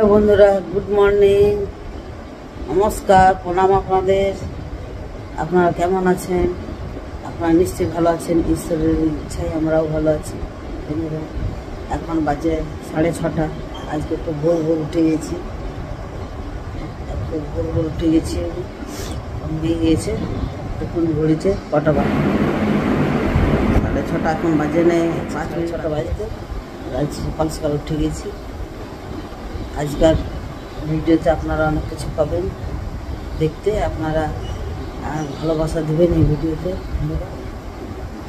বন্ধুরা, good morning, নমস্কার, প্রণাম আপনাদের। আপনারা কেমন আছেন? আপনারা নিশ্চয়ই ভালো আছেন। ঈশ্বরের ইচ্ছায় আমরাও ভালো আছি। বন্ধুরা, এখন বাজে 6:30। আজকে একটু ভোর ভোর উঠে গেছি, হয়ে গিয়েছে। এখন ঘড়িতে কটা বাজে? 6:30। এখন বাজে নেই 5:06 বাজতে। আজ সকাল সকাল উঠে গেছি। আজকাল ভিডিওতে আপনারা অনেক কিছু পাবেন দেখতে। আপনারা ভালোবাসা দেবেন এই ভিডিওতে।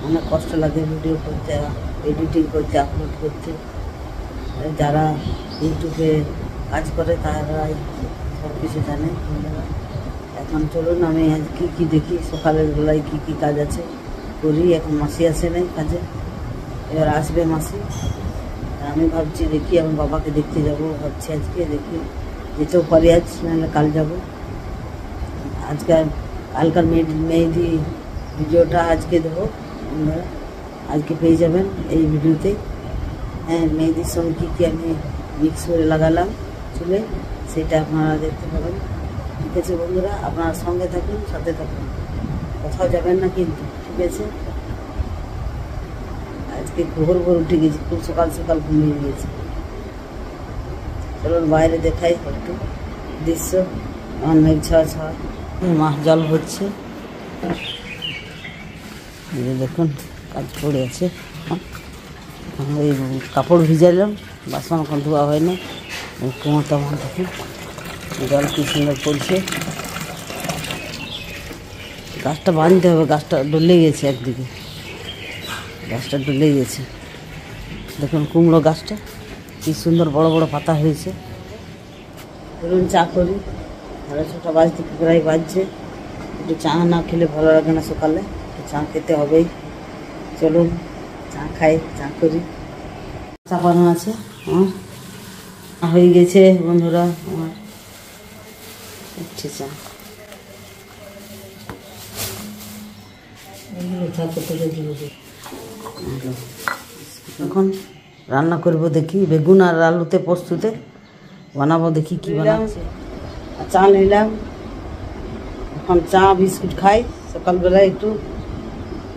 অনেক কষ্ট লাগে ভিডিও করতে, এডিটিং করতে, আপলোড করতে। যারা ইউটিউবে কাজ করে তারাই সব কিছু জানে। এখন চলুন, আমি আজ কী দেখি, সকালের বেলায় কী কাজ আছে করি। এখন মাসি আসে নাই কাজে, এবার আসবে মাসি। আমি ভাবছি দেখি আমার বাবাকে দেখতে যাবো ভাবছি। আজকে দেখি যেতেও পারি আজ, নাহলে কাল যাবো। কালকার মেহেদি ভিডিওটা আজকে দেবো। আপনারা আজকে পেয়ে যাবেন এই ভিডিওতে। হ্যাঁ, মেহেদির সঙ্গে কী আমি মিক্স করে লাগালাম চুলে, সেটা আপনারা দেখতে পাবেন। ঠিক আছে বন্ধুরা, আপনারা সঙ্গে থাকুন, সাথে থাকুন, কোথাও যাবেন না কিন্তু। ঠিক আছে, আজকে ভোর ভোর উঠে গেছি, খুব সকাল সকাল ঘুমিয়ে গিয়েছি। চলুন বাইরে দেখাই একটু দৃশ্য। মেঘ ছাওয়া মাছ জল হচ্ছে, দেখুন কাজ পড়ে আছে। ওই কাপড় ভিজালাম, বাসন এখন ধোয়া হয়নি। কোমর তখন দেখুন জল কি সুন্দর পড়ছে। গাছটা বাঁধতে হবে, গাছটা ডলে গেছে একদিকে, গাছটা ডলে গেছে। দেখুন কুমড়ো গাছটা কি সুন্দর বড় বড় পাতা হয়েছে। ধরুন চা করি, 6:30 বাজতে প্রায় বাজছে। একটু চা না খেলে ভালো লাগে না সকালে, একটু চা খেতে হবেই। চলুন চা খাই, চা করি। চা বানানো আছে আমার হয়ে গেছে বন্ধুরা। আমার চা এখন রান্না করব দেখি, বেগুন আর আলুতে পোস্তুতে বানাবো। দেখি কি বানাচ্ছি। চা নিলাম, এখন চা বিস্কুট খাই। সকালবেলায় একটু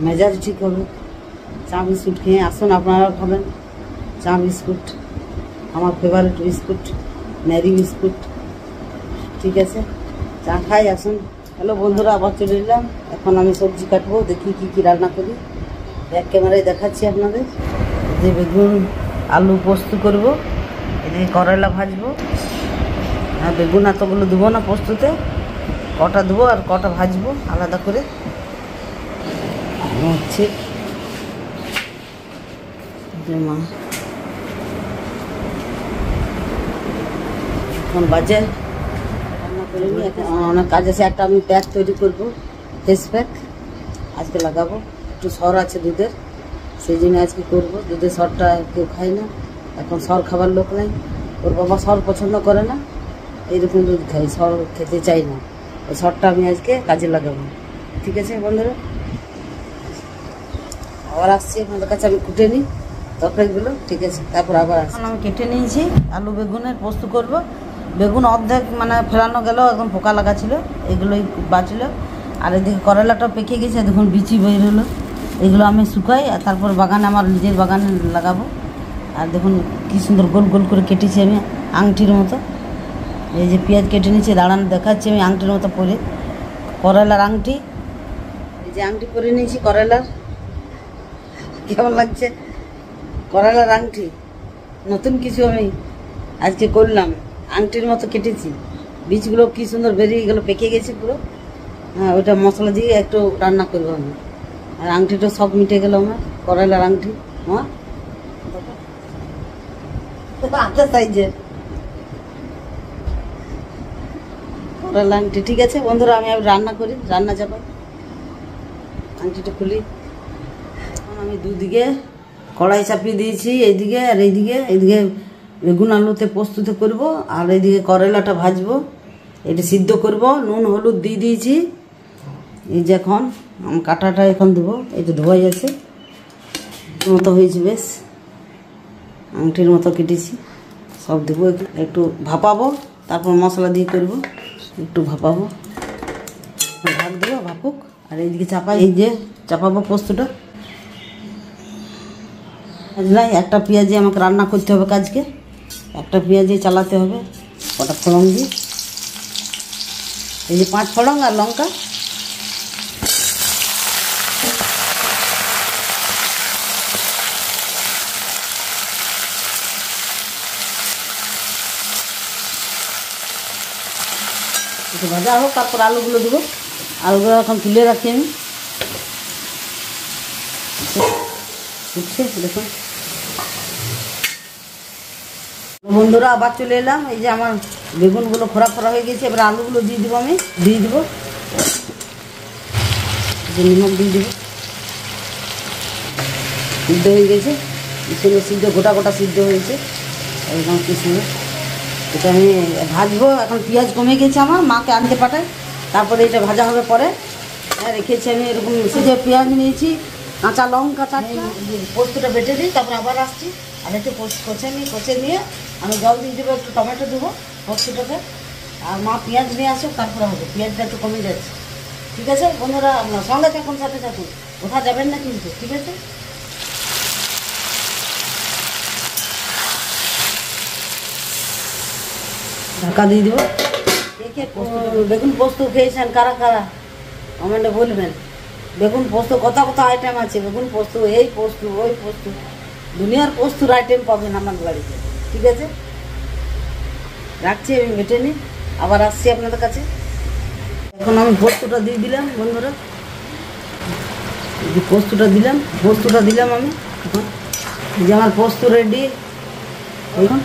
মেজাজ ঠিক হবে। চা বিস্কুট খেয়ে আসুন, আপনারাও খাবেন চা বিস্কুট। আমার ফেভারিট বিস্কুট ম্যারি বিস্কুট। ঠিক আছে, চা খাই, আসুন। হ্যালো বন্ধুরা, আবার চলে এলাম। এখন আমি সবজি কাটবো, দেখি কি রান্না করি। ব্যাক ক্যামেরায় দেখাচ্ছি আপনাদের। যে বেগুন আলু পোস্ত করবো, এদিকে করলা ভাজবো। আর বেগুন এতগুলো দেবো না পোস্ততে, কটা দেবো আর কটা ভাজবো আলাদা করে। হচ্ছে মা এখন বাজে রান্না করিনি, এখন অনেক কাজ আছে। একটা আমি প্যাক তৈরি করবো, ফেস প্যাক আজকে লাগাবো। একটু সর আছে দুধের, সেই জন্য আজকে করবো। দুধের সরটা কেউ খায় না, এখন সর খাবার লোক নাই। ওর বাবা সর পছন্দ করে না, এইরকম দুধ খাই, সর খেতে চাই না। ওই সরটা আমি আজকে কাজে লাগাবো। ঠিক আছে বন্ধুরা, আবার আসছি আপনাদের কাছে। আমি কুটে নিই তরকারিগুলো, ঠিক আছে, তারপর আবার আসছি। আমি কেটে নিয়েছি, আলু বেগুনের পোস্ত করব। বেগুন অর্ধেক মানে ফেলানো গেল, এখন পোকা লাগা ছিল, এগুলোই বাঁচলো। আর এদিকে করলাটা পেকে গেছে, দেখুন বিচি বের হলো। এগুলো আমি শুকাই আর তারপর বাগানে, আমার নিজের বাগানে লাগাবো। আর দেখুন কী সুন্দর গোল গোল করে কেটেছি আমি, আংটির মতো। এই যে পেঁয়াজ কেটে নিয়েছি, দাঁড়ানো দেখাচ্ছি আমি আংটির মতো পরে। করলার আংটি, এই যে আংটি পরে নিয়েছি করলার। কেমন লাগছে করলার আংটি? নতুন কিছু আমি আজকে করলাম, আংটির মতো কেটেছি। বীজগুলো কি সুন্দর বেরিয়ে গেলো, পেকে গেছে পুরো। হ্যাঁ, ওইটা মশলা দিয়ে একটু রান্না করবো আমি। আর আংটিটা সব মিটে গেল আমার, করলার আংটি। হ্যাঁ, আচ্ছা সাইজের করলার আংটি। ঠিক আছে বন্ধুরা, আমি রান্না করি, রান্না যাবো। আংটিটা খুলি। আমি দুদিকে কড়াই চাপিয়ে দিয়েছি, এইদিকে আর এইদিকে বেগুন আলুতে প্রস্তুত করব। আর এইদিকে করলাটা ভাজবো, এটা সিদ্ধ করব। নুন হলুদ দিয়ে দিয়েছি। এই যে এখন কাঁটাটা এখন দেবো, এই যে ধোয়া যাচ্ছে মতো হয়েছে, বেশ আংটির মতো কেটেছি। সব দেবো, একটু ভাপাবো, তারপর মশলা দিয়ে করবো। একটু ভাপাবো, ভাপ দেবো, ভাপুক। আর এইদিকে চাপাই, এই যে চাপাবো পোস্তটা। নাই, একটা পেঁয়াজি আমাকে রান্না করতে হবে কাজকে, একটা পেঁয়াজি চালাতে হবে। কটা ফোড়ন দিই, এই যে 5 ফোড়ন আর লঙ্কা। একটু ভাজা হোক, তারপর আলুগুলো দেবো। আলুগুলো এখন তুলে রাখি আমি। উঠছে দেখুন বন্ধুরা, আবার চলে এলাম। এই যে আমার বেগুনগুলো খোরা খোরা হয়ে গেছে, এবার আলুগুলো দিয়ে দেবো, আমি দিয়ে দেবো, নিমক দিয়ে দেবো। সিদ্ধ হয়ে গেছে, সুন্দর সিদ্ধ, গোটা গোটা সিদ্ধ হয়েছে একদম কি সুন্দর। এটা আমি ভাজবো। এখন পেঁয়াজ কমে গেছে, আমার মাকে আনতে পাঠাই, তারপরে এটা ভাজা হবে পরে। রেখেছি আমি এরকম সিদ্ধ পেঁয়াজ নিয়েছি, কাঁচা লঙ্কা 4টা। পোস্তটা বেটে দিই, তারপর আবার আসছি। আর একটু কষে নিয়ে আমি জল দিয়ে দেবো, একটু টমেটো দেবো পোস্তটাতে। আর মা পেঁয়াজ নিয়ে আসুক, তারপরে হবে। পেঁয়াজটা একটু কমে যাচ্ছে। ঠিক আছে বন্ধুরা, সঙ্গে থাকুন, সাথে থাকুন, কোথাও যাবেন না কিন্তু। ঠিক আছে, ঢাকা দিয়ে দেবো। বেগুন পোস্ত খেয়েছেন কারা কারা কমেন্টে বলবেন। বেগুন পোস্ত কত কত আইটেম আছে, বেগুন পোস্ত, এই পোস্ত, ওই পোস্ত, দুনিয়ার পোস্তুর আইটেম পাবেন আমার বাড়িতে। ঠিক আছে, রাখছি, আমি বেটে নিই, আবার আসছি আপনাদের কাছে। এখন আমি পোস্তটা দিয়ে দিলাম বন্ধুরা, পোস্তটা দিলাম আমি। এখন যে আমার পোস্ত রেডি। এখন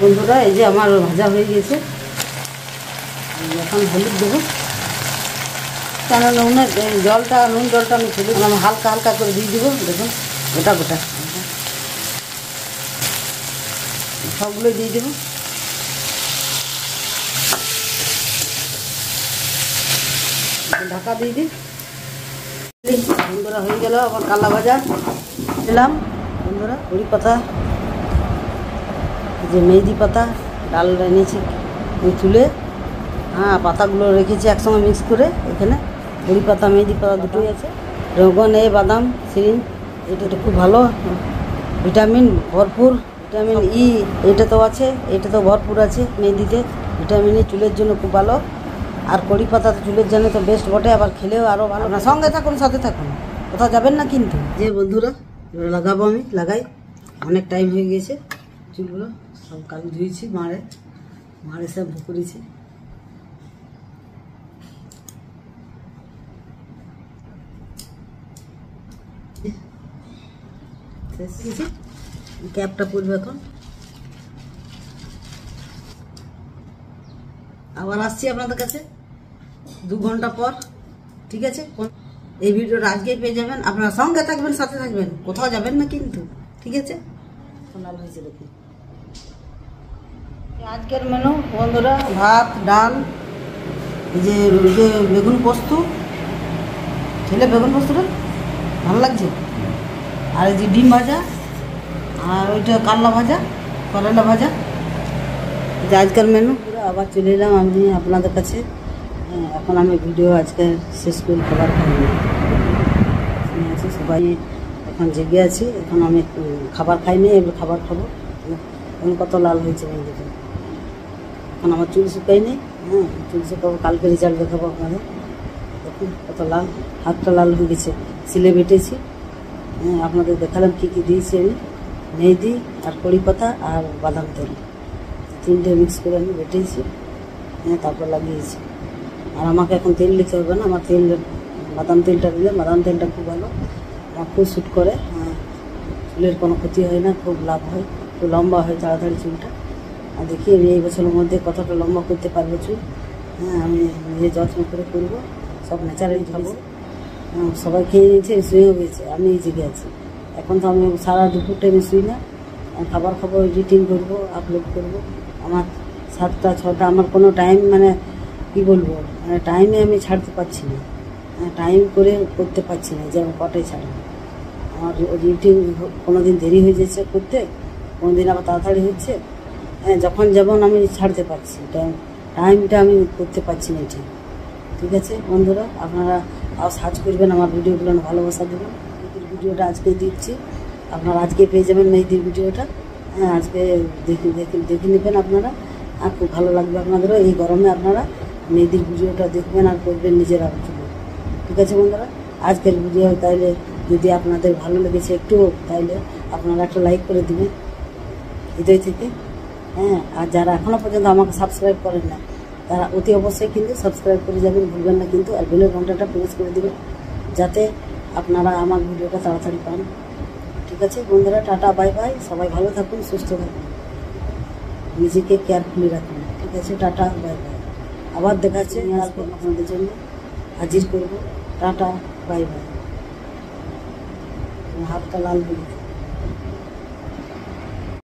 বন্ধুরা, এই যে আমার ভাজা হয়ে গেছে। এখন হলুদ দেবো, কেন নুনের জলটা, নুন জলটা আমি ছেড়ে দিলাম, হালকা হালকা করে দিয়ে দেবো। দেখুন গোটা গোটা সবগুলোই দিয়ে দেবো। ঢাকা দিয়ে দিই বন্ধুরা। হয়ে গেল আমার কালা ভাজা। দিলাম বন্ধুরা কড়ি পাতা, যে মেহেদি পাতা, ডাল এনেছি ওই তুলে, হ্যাঁ পাতাগুলো রেখেছি একসঙ্গে মিক্স করে। এখানে কড়ি পাতা, মেহেদি পাতা দুটোই আছে। রোগন এ বাদাম সিরিন, এটা খুব ভালো, ভিটামিন ভরপুর, ভিটামিন ই এটা তো আছে, এটা তো ভরপুর আছে মেহেদিতে। ভিটামিন ই চুলের জন্য খুব ভালো। আর কড়ি পাতা তো চুলের জন্য তো বেস্ট বটে, আবার খেলেও আরও ভালো। না, সঙ্গে থাকুন, সাথে থাকুন, কোথাও যাবেন না কিন্তু। যে বন্ধুরা লাগাবো, আমি লাগাই, অনেক টাইম হয়ে গেছে। চুলগুলো সব কাল ধুয়েছি, মারে সব করেছি। ক্যাপটা পরবে এখন। আবার আসছি আপনাদের কাছে 2 ঘন্টা পর। ঠিক আছে, এই ভিডিওটা আজকেই পেয়ে যাবেন। আপনারা সঙ্গে থাকবেন, সাথে থাকবেন, কোথাও যাবেন না কিন্তু। ঠিক আছে, লাল হয়েছে দেখুন। আজকের মেনু বন্ধুরা, ভাত, ডাল, এই যে বেগুন পোস্ত, ছেলে বেগুন পোস্তটা ভালো লাগছে। আর এই যে ডিম ভাজা, আর ওইটা কারলা ভাজা, করলা ভাজা। যে আজকের মেনু। আবার চলে এলাম আমি আপনাদের কাছে। এখন আমি ভিডিও আজকে শেষ করে খাবার খাইনি আছি, সবাই এখন জেগে আছি। এখন আমি খাবার খাইনি, এবার খাবার খাবো। এখন কত লাল হয়েছে বন্ধুটা। এখন আমার চুল শুকাইনি, হ্যাঁ চুল শুকাবো, কালকে রেজাল্ট দেখাবো আপনাদের। দেখুন কত লাল, হাতটা লাল হয়ে গেছে, সিলে বেটেছি। হ্যাঁ আপনাদের দেখালাম কী কী দিয়েছি আমি। মেহেদি আর কড়ি পাতা আর বাদাম তেল, 3টে মিক্স করে আমি বেটেছি। হ্যাঁ তারপর লাগিয়েছি। আর আমাকে এখন তেল দিতে হবে না, আমার তেল বাদাম তেলটা দিলে, বাদাম তেলটা খুব ভালো, আমার খুব শ্যুট করে। হ্যাঁ চুলের কোনো ক্ষতি হয় না, খুব লাভ হয়, খুব লম্বা হয় তাড়াতাড়ি চুলটা। আর দেখি আমি এই বছরের মধ্যে কতটা লম্বা করতে পারবো চুল। হ্যাঁ আমি নিজে যত্ন করে করবো, সব ন্যাচারালি খাবো। সবাই খেয়ে নিয়েছে, শুয়েও গেছে, আমি জেগে আছি। এখন তো আমি সারা দুপুর টাইমে শুই না, খাবার খাবো, এডিটিং করবো, আপলোড করবো। আমার 7টা 6টা, আমার কোনো টাইম মানে কী বলবো, মানে টাইমে আমি ছাড়তে পারছি না, টাইম করে করতে পারছি না যে আমি কটায় ছাড়বো। আমার এডিটিং কোনো দিন দেরি হয়ে যাচ্ছে করতে, কোনোদিন আবার তাড়াতাড়ি হচ্ছে। হ্যাঁ, যখন যেমন আমি ছাড়তে পারছি, টাইমটা আমি করতে পারছি না ঠিক। ঠিক আছে বন্ধুরা, আপনারা সার্চ করবেন আমার ভিডিওগুলো, ভালোবাসা দেবেন। মেহেদির ভিডিওটা আজকে দিচ্ছি, আপনারা আজকে পেয়ে যাবেন মেহেদির ভিডিওটা। হ্যাঁ, আজকে দেখে নেবেন আপনারা, আর খুব ভালো লাগবে আপনাদেরও। এই গরমে আপনারা মেহেদির ভিডিওটা দেখবেন আর করবেন নিজেরা। ঠিক আছে বন্ধুরা, আজকের ভিডিও তাইলে যদি আপনাদের ভালো লেগেছে একটু, তাইলে আপনারা একটা লাইক করে দেবেন হৃদয় থেকে। হ্যাঁ, আর যারা এখনও পর্যন্ত আমাকে সাবস্ক্রাইব করেন না, তারা অতি অবশ্যই কিন্তু সাবস্ক্রাইব করে যাবেন, ভুলবেন না কিন্তু। আর বেলের ঘন্টাটা প্রেস করে দেবেন, যাতে আপনারা আমার ভিডিওটা তাড়াতাড়ি পান। ঠিক আছে বন্ধুরা, টাটা বাই বাই। সবাই ভালো থাকুন, সুস্থ থাকুন, নিজেকে কেয়ারফুলি রাখুন। ঠিক আছে, টাটা বাই বাই। আবার দেখাচ্ছে, আসবো আপনাদের জন্য হাজির করবো। Tata bye bye. হাতটা লাল বলি।